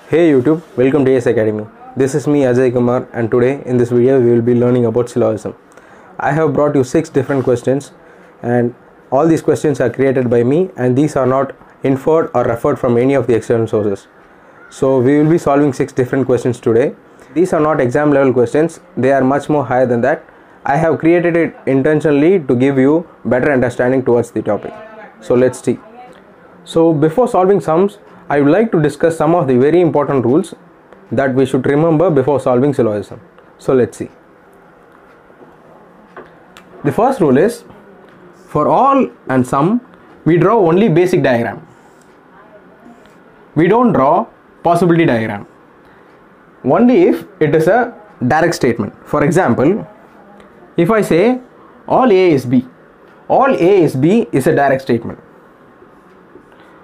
Hey YouTube, welcome to AS Academy. This is me Ajay Kumar, and today in this video we will be learning about syllogism. I have brought you 6 different questions, and all these questions are created by me, and these are not inferred or referred from any of the external sources. So we will be solving 6 different questions today. These are not exam level questions, they are much more higher than that. I have created it intentionally to give you better understanding towards the topic. So let's see. So before solving sums, I would like to discuss some of the very important rules that we should remember before solving syllogism. So let's see. The first rule is, for all and sum, we draw only basic diagram. We don't draw possibility diagram. Only if it is a direct statement. For example, if I say all A is B, all A is B is a direct statement.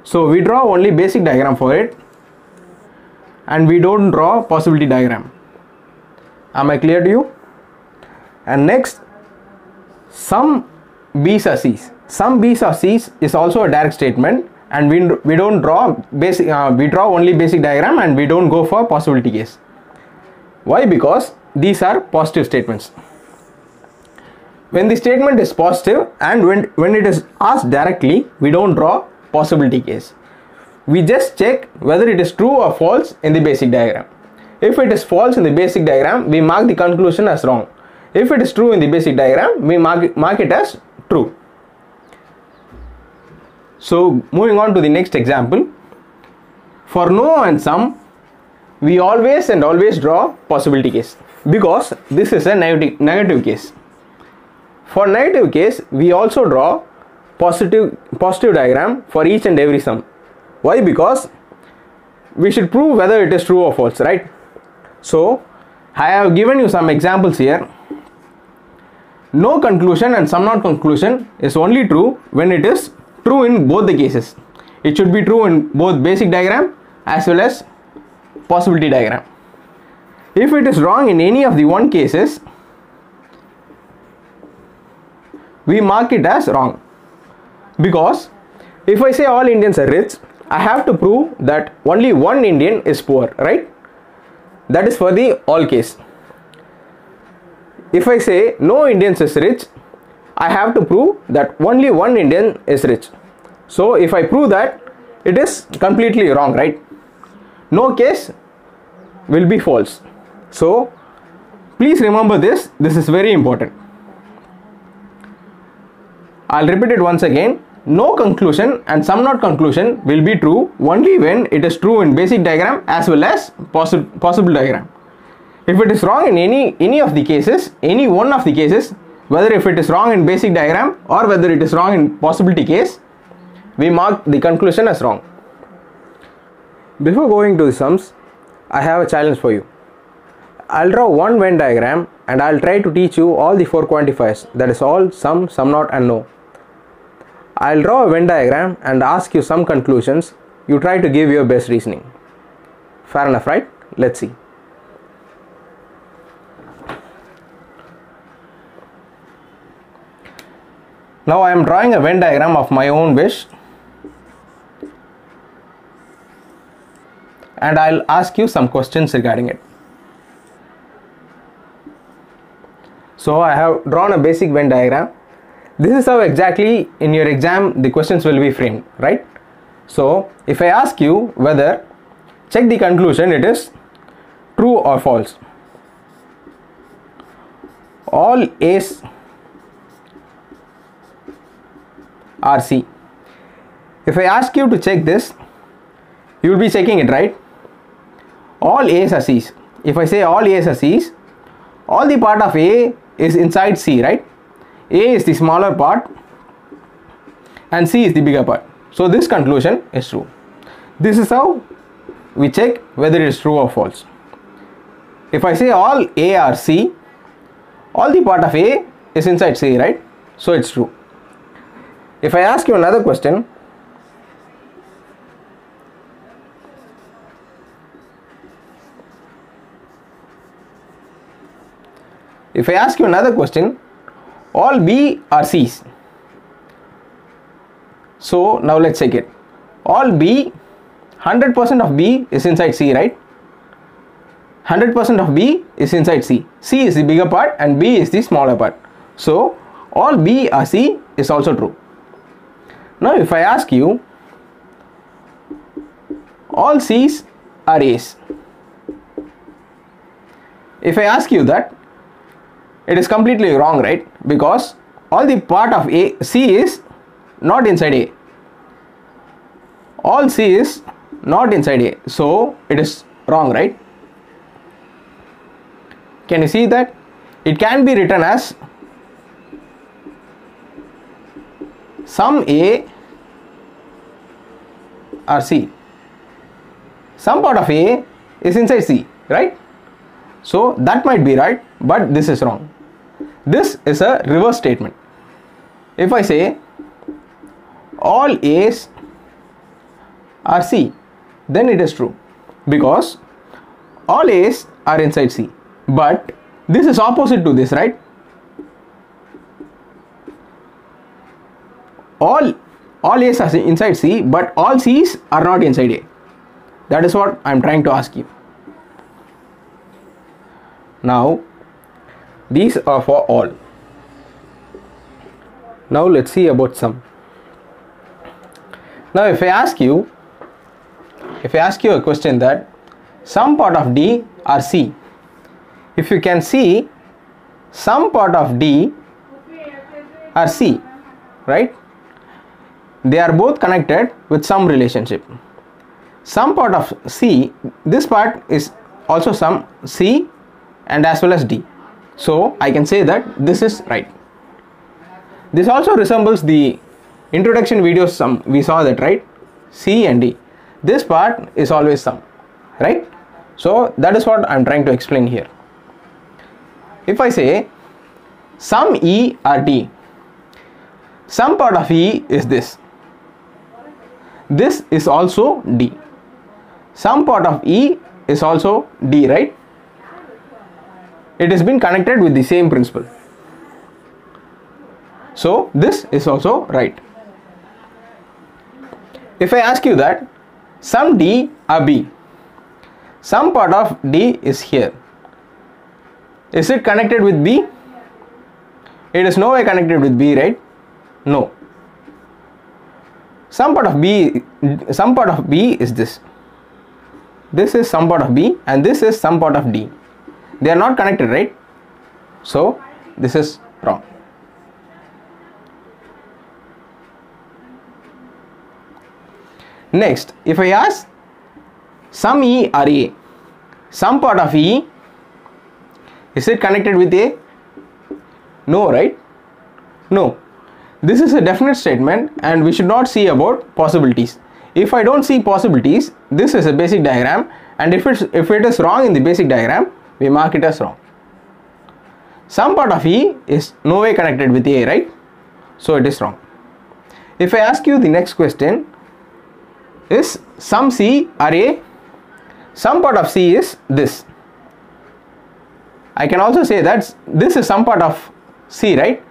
So we draw only basic diagram for it, and we don't draw possibility diagram. Am I clear to you? And next, some B's are C's. Some B's are C's is also a direct statement, and we don't draw basic. We draw only basic diagram, and we don't go for possibility case. Why? Because these are positive statements. When the statement is positive and when it is asked directly, we don't draw possibility case. We just check whether it is true or false in the basic diagram. If it is false in the basic diagram, we mark the conclusion as wrong. If it is true in the basic diagram, we mark it as true. So moving on to the next example. For no and sum, we always draw possibility case, because this is a negative case. For negative case, we also draw positive diagram for each and every sum. Why? Because we should prove whether it is true or false, right? So I have given you some examples here. No conclusion and sum not conclusion is only true when it is true in both the cases. It should be true in both basic diagram as well as possibility diagram. If it is wrong in any of the one cases, we mark it as wrong. Because if I say all Indians are rich, I have to prove that only one Indian is poor, right? That is for the all case. If I say no Indians is rich, I have to prove that only one Indian is rich. So if I prove that, it is completely wrong, right? No case will be false. So please remember this. This is very important. I'll repeat it once again. No conclusion and sum not conclusion will be true only when it is true in basic diagram as well as possible diagram. If it is wrong in any of the cases, any one of the cases, whether if it is wrong in basic diagram or whether it is wrong in possibility case, we mark the conclusion as wrong. Before going to the sums, I have a challenge for you. I'll draw one Venn diagram and I'll try to teach you all the 4 quantifiers, that is all, sum not and no. I'll draw a Venn diagram and ask you some conclusions. You try to give your best reasoning. Fair enough, right? Let's see. Now I am drawing a Venn diagram of my own wish, and I'll ask you some questions regarding it. So I have drawn a basic Venn diagram. This is how exactly in your exam the questions will be framed, right? So if I ask you whether, check the conclusion, it is true or false. All A's are C. If I ask you to check this, you will be checking it, right? All A's are C's. If I say all A's are C's, all the part of A is inside C, right? A is the smaller part and C is the bigger part. So this conclusion is true. This is how we check whether it is true or false. If I say all A are C, all the part of A is inside C, right? So it's true. If I ask you another question, all B are C's. So now let's check it. All B 100% of B is inside C, right? 100% of B is inside C. C is the bigger part and B is the smaller part. So all B are C is also true. Now if I ask you, all C's are A's. If I ask you that, it is completely wrong, right? Because all the part of C is not inside A. All C is not inside A. So it is wrong, right? Can you see that? It can be written as some A are C. Some part of A is inside C, right? So that might be right, but this is wrong. This is a reverse statement. If I say all A's are C, then it is true, because all A's are inside C. But this is opposite to this, right? All A's are inside C, but all C's are not inside A. That is what I am trying to ask you. Now these are for all. Now let's see about sum. Now if I ask you a question that some part of D are C, if you can see, some part of D are C, right? They are both connected with some relationship. Some part of C, this part is also some C and as well as D. So I can say that this is right. This also resembles the introduction videos we saw that, right? C and D. This part is always sum, right? So that is what I am trying to explain here. If I say some E are D, some part of E is this. This is also D. Some part of E is also D, right? It has been connected with the same principle. So this is also right. If I ask you that some D are B, some part of D is here, is it connected with B? It is no way connected with B, right? No. Some part of B is this. This is some part of B and this is some part of D. They are not connected, right? So this is wrong. Next, if I ask some E are A, some part of E, is it connected with A? No, right? No. This is a definite statement and we should not see about possibilities. If I don't see possibilities, this is a basic diagram, and if it is wrong in the basic diagram, we mark it as wrong. Some part of E is no way connected with A, right? So it is wrong. If I ask you the next question, is some C are A, some part of C is this. I can also say that this is some part of C, right?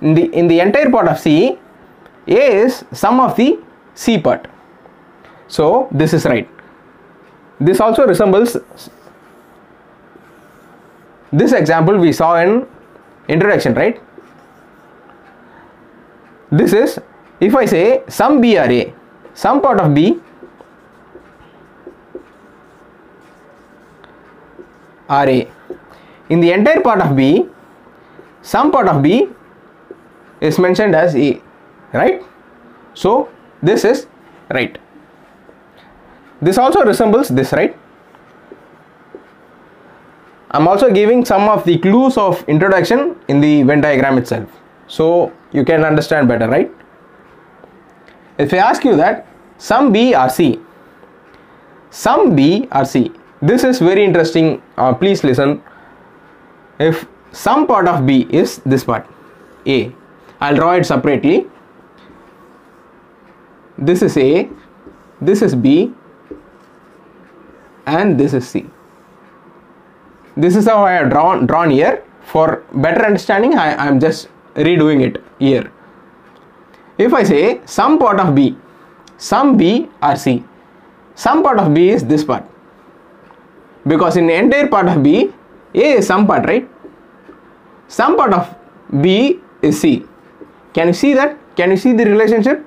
In the entire part of C, A is sum of the C part. So this is right. This also resembles this example we saw in introduction, right? This is, if I say some B are A, some part of B are A. In the entire part of B, some part of B is mentioned as A, right? So this is right. This also resembles this, right? I am also giving some of the clues of introduction in the Venn diagram itself, so you can understand better, right? If I ask you that some B are C, some B are C, this is very interesting. Please listen. If some part of B is this part, A, I'll draw it separately. This is A, this is B, and this is C. This is how I have drawn here. For better understanding, I am just redoing it here. If I say some part of B, some B are C, sum part of B is this part, because in the entire part of B, A is sum part, right? Sum part of B is C. Can you see that? Can you see the relationship?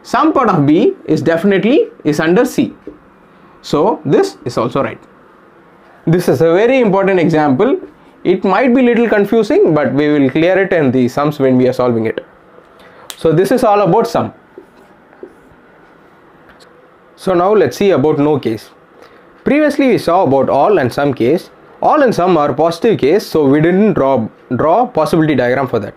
Sum part of B is definitely under C. So this is also right. This is a very important example. It might be little confusing, but we will clear it in the sums when we are solving it. So this is all about sum. So now let's see about no case. Previously we saw about all and some case. All and some are positive case, so we didn't draw possibility diagram for that.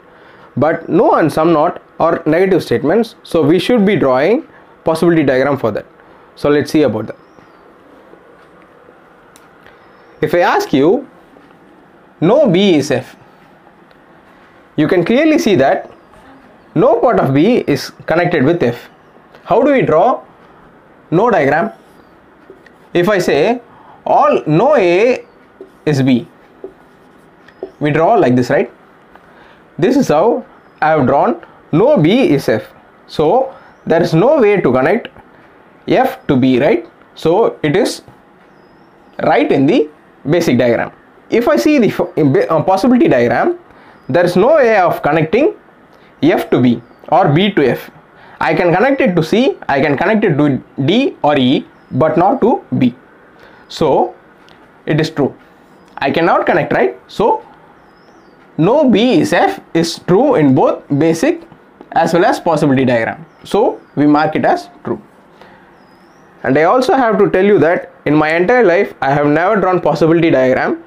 But no and some not are negative statements, so we should be drawing possibility diagram for that. So let's see about that. If I ask you, no B is F, you can clearly see that no part of B is connected with F. How do we draw no diagram? If I say all no A is B, we draw like this, right? This is how I have drawn no B is F. So there is no way to connect F to B, right? So it is right in the basic diagram. If I see the possibility diagram, there is no way of connecting F to B or B to F. I can connect it to C, I can connect it to D or E, but not to B. So it is true. I cannot connect, right? So no B is F is true in both basic as well as possibility diagram. So we mark it as true. And I also have to tell you that in my entire life I have never drawn possibility diagram.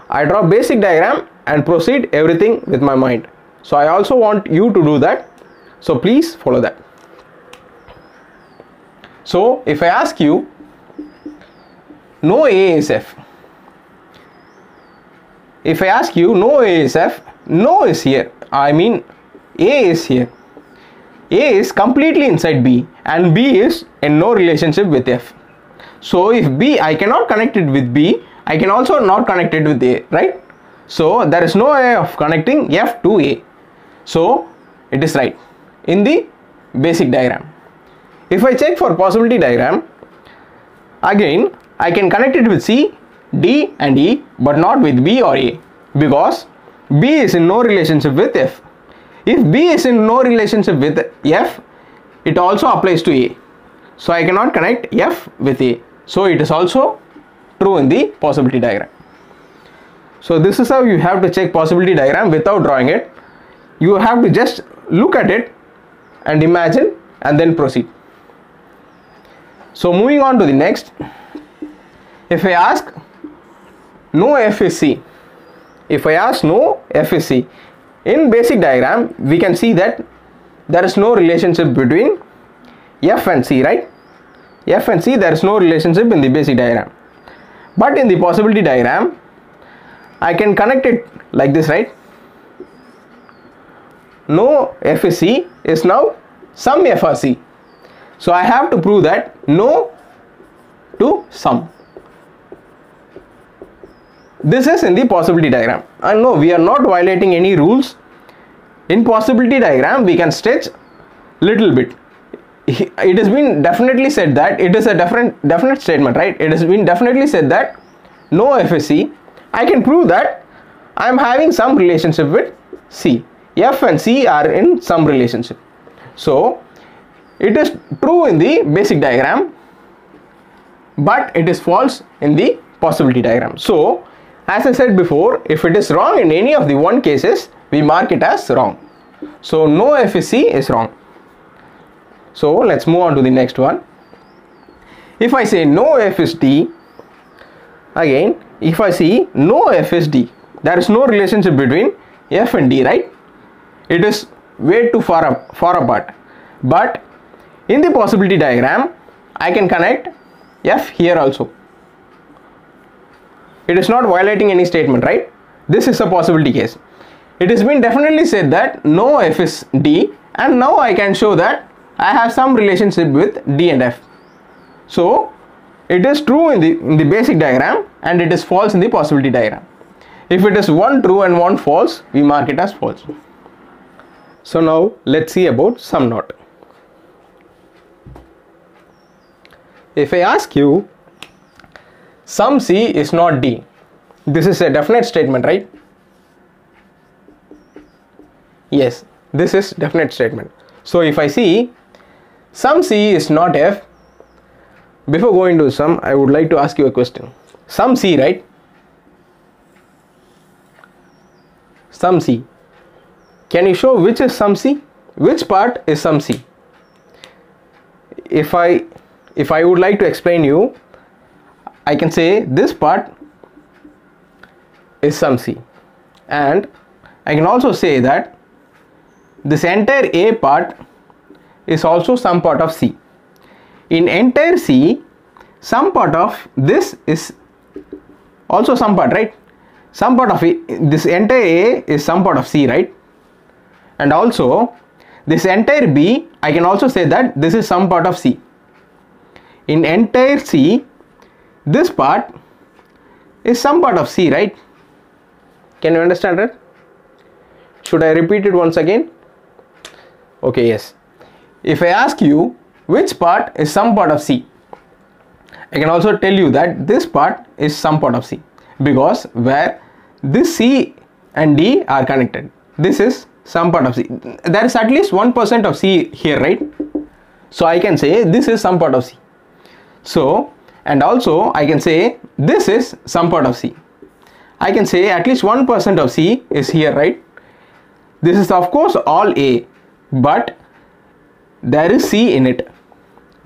I draw basic diagram and proceed everything with my mind. So I also want you to do that. So please follow that. So if I ask you, no A is F. If I ask you no A is F, no is here. I mean A is here. A is completely inside B and B is in no relationship with F. So if B, I cannot connect it with B, I can also not connect it with A, right? So there is no way of connecting F to A. So it is right in the basic diagram. If I check for possibility diagram, again I can connect it with C, D and E, but not with B or A, because B is in no relationship with F. If B is in no relationship with F, it also applies to A. So I cannot connect F with A. So it is also true in the possibility diagram. So this is how you have to check possibility diagram without drawing it. You have to just look at it and imagine and then proceed. So moving on to the next. If I ask no F is C. If I ask no F is C. In basic diagram we can see that there is no relationship between F and C, right? F and C, there is no relationship in the basic diagram. But in the possibility diagram I can connect it like this, right? No F is C is now some F are C. So I have to prove that no to some. This is in the possibility diagram. And no, we are not violating any rules. In possibility diagram we can stretch little bit. It has been definitely said that it is a definite statement, right? It has been definitely said that no F is C. I can prove that I am having some relationship with C. F and C are in some relationship. So it is true in the basic diagram, but it is false in the possibility diagram. So as I said before, if it is wrong in any of the one cases, we mark it as wrong. So no F is C is wrong. So let's move on to the next one. If I say no F is D, again if I see no F is D, there is no relationship between F and D, right? It is way too far apart. But in the possibility diagram I can connect F here also. It is not violating any statement, right? This is a possibility case. It has been definitely said that no F is D, and now I can show that I have some relationship with D and F. So it is true in the basic diagram and it is false in the possibility diagram. If it is one true and one false, we mark it as false. So now let's see about some not. If I ask you, sum C is not D, this is a definite statement, right? Yes, this is definite statement. So if I see sum C is not F, before going to sum, I would like to ask you a question. Sum C, right? Sum C. Can you show which is sum C? Which part is sum C? If I would like to explain you, I can say this part is sum C, and I can also say that this entire A part is also some part of C. In entire C, some part of this is also some part, right? Some part of it, this entire A is some part of C, right? And also this entire B, I can also say that this is some part of C. In entire C, this part is some part of C, right? Can you understand it? Should I repeat it once again? Okay, yes. If I ask you which part is some part of C, I can also tell you that this part is some part of C, because where this C and D are connected, this is some part of C. There is at least 1% of C here, right? So I can say this is some part of C. So, and also I can say this is some part of C. I can say at least 1% of C is here, right? This is of course all A, but there is C in it,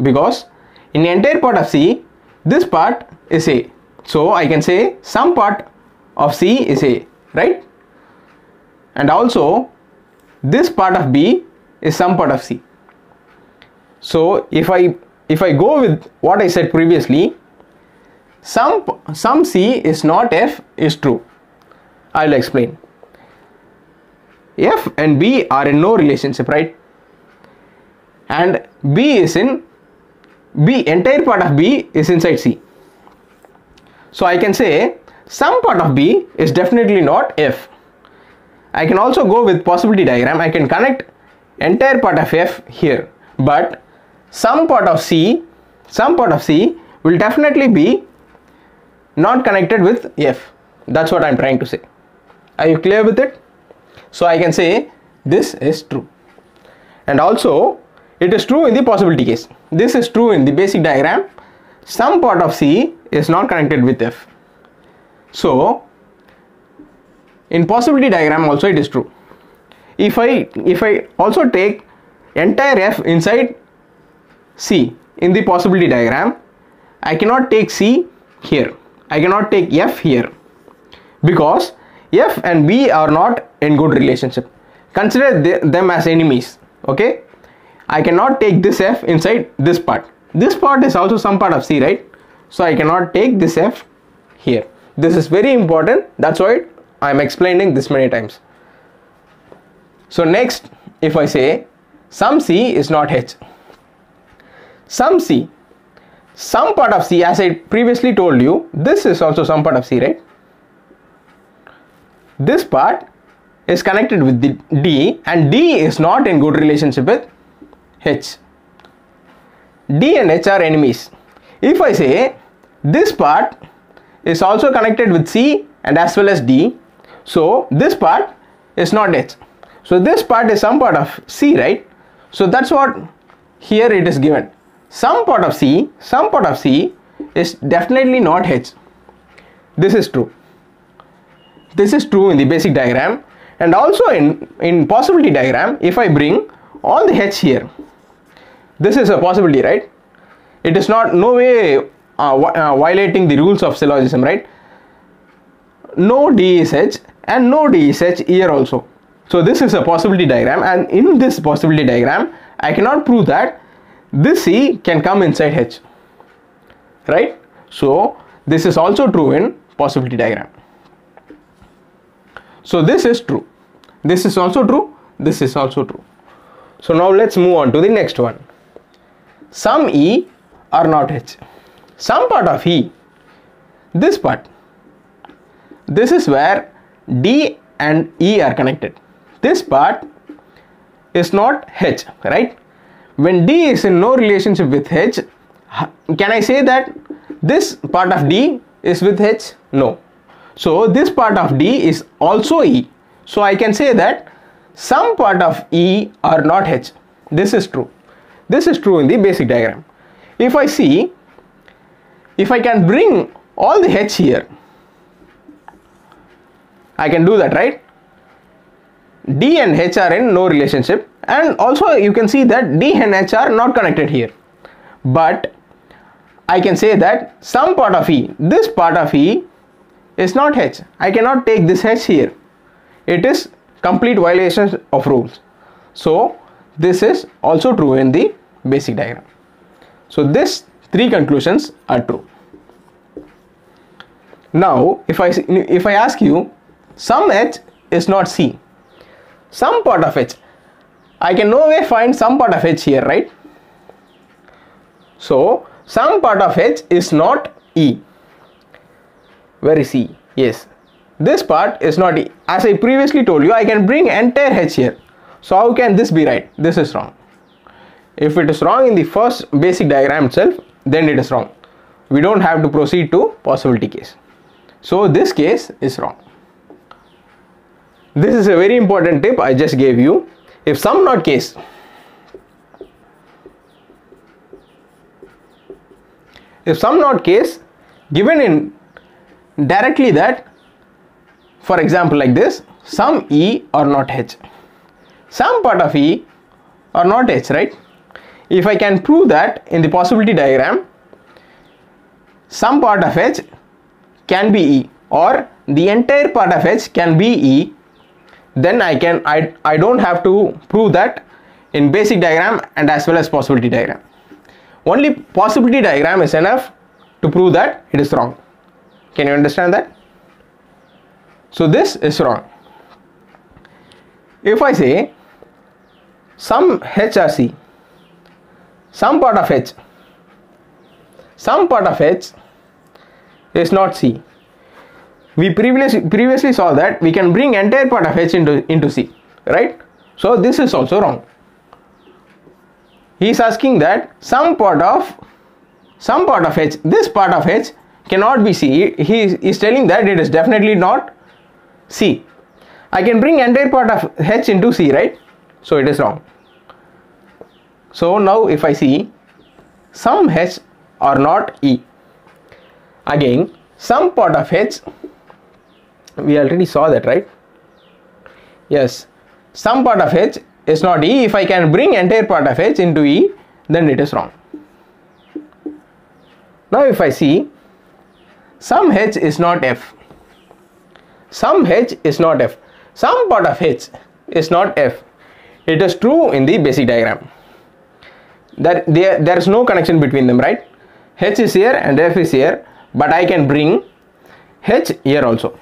because in the entire part of C, this part is A. So I can say some part of C is A, right? And also this part of B is some part of C. So if I go with what I said previously, sum C is not F is true. I will explain. F and B are in no relationship, right? And entire part of B is inside C. So I can say some part of B is definitely not F. I can also go with possibility diagram. I can connect entire part of F here, but some part of C will definitely be not connected with F. That's what I'm trying to say. Are you clear with it? So I can say this is true, and also it is true in the possibility case. This is true in the basic diagram. Some part of C is not connected with F. So in possibility diagram also it is true. If I also take entire F inside C in the possibility diagram, I cannot take C here, I cannot take F here, because F and B are not in good relationship. Consider them as enemies, okay? I cannot take this F inside this part. This part is also some part of C, right? So I cannot take this F here. This is very important. That's why I am explaining this many times. So next, if I say sum C is not H. Sum C, some part of C, as I previously told you, this is also some part of C, right? This part is connected with the D, and D is not in good relationship with H. D and H are enemies. If I say this part is also connected with C and as well as D, so this part is not H. So this part is some part of C, right? So that's what here it is given. Some part of C is definitely not H. This is true. This is true in the basic diagram, and also in possibility diagram. If I bring all the H here, this is a possibility, right? It is not no way violating the rules of syllogism, right? No D is H and no D is H here also. So this is a possibility diagram, and in this possibility diagram I cannot prove that this C can come inside H, right? So this is also true in possibility diagram. So this is true, this is also true, this is also true. So now let's move on to the next one. Sum E are not H. Some part of E, this part, this is where D and E are connected. This part is not H, right? When D is in no relationship with H, Can I say that this part of D is with H? No. So this part of D is also E. So I can say that some part of E are not H. This is true. This is true in the basic diagram. If I see, if I can bring all the H here, I can do that, right? D and H are in no relationship, and also you can see that D and H are not connected here. But I can say that some part of E, this part of E is not H. I cannot take this H here. It is complete violation of rules. So this is also true in the basic diagram. So these three conclusions are true. Now if I ask you, some H is not C, some part of H, I can no way find some part of H here, right? So some part of H is not E. Where is E? Yes, this part is not E. As I previously told you, I can bring entire H here. So how can this be right? This is wrong. If it is wrong in the first basic diagram itself, then it is wrong. We don't have to proceed to possibility case. So this case is wrong. This is a very important tip I just gave you. If sum not case, given in directly that, for example like this, some E or not H, some part of E or not H, right? If I can prove that in the possibility diagram, some part of H can be E or the entire part of H can be E, then I don't have to prove that in basic diagram and as well as possibility diagram. Only possibility diagram is enough to prove that it is wrong. Can you understand that? So this is wrong. If I say some H or C, some part of H is not C. We previously saw that we can bring entire part of H into C, right? So this is also wrong. He is asking that some part of H, this part of H cannot be C. He is telling that it is definitely not C. I can bring entire part of H into C, right? So it is wrong. So now if I see some H or not E, again some part of H, we already saw that, right? Yes, some part of H is not E. If I can bring entire part of H into E, then it is wrong. Now if I see some H is not F, some H is not F, some part of H is not F, it is true in the basic diagram that there is no connection between them, right? H is here and F is here, but I can bring H here also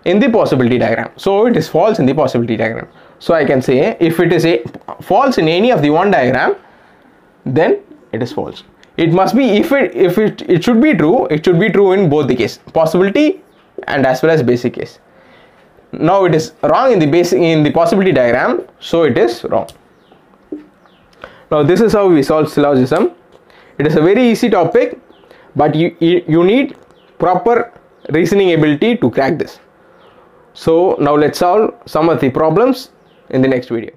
in the possibility diagram. So it is false in the possibility diagram. So I can say if it is false in any of the one diagram, then it is false. It must be, if it should be true, it should be true in both the case, possibility and as well as basic case. Now it is wrong in the possibility diagram, so it is wrong. Now this is how we solve syllogism. It is a very easy topic, but you need proper reasoning ability to crack this. So now let's solve some of the problems in the next video.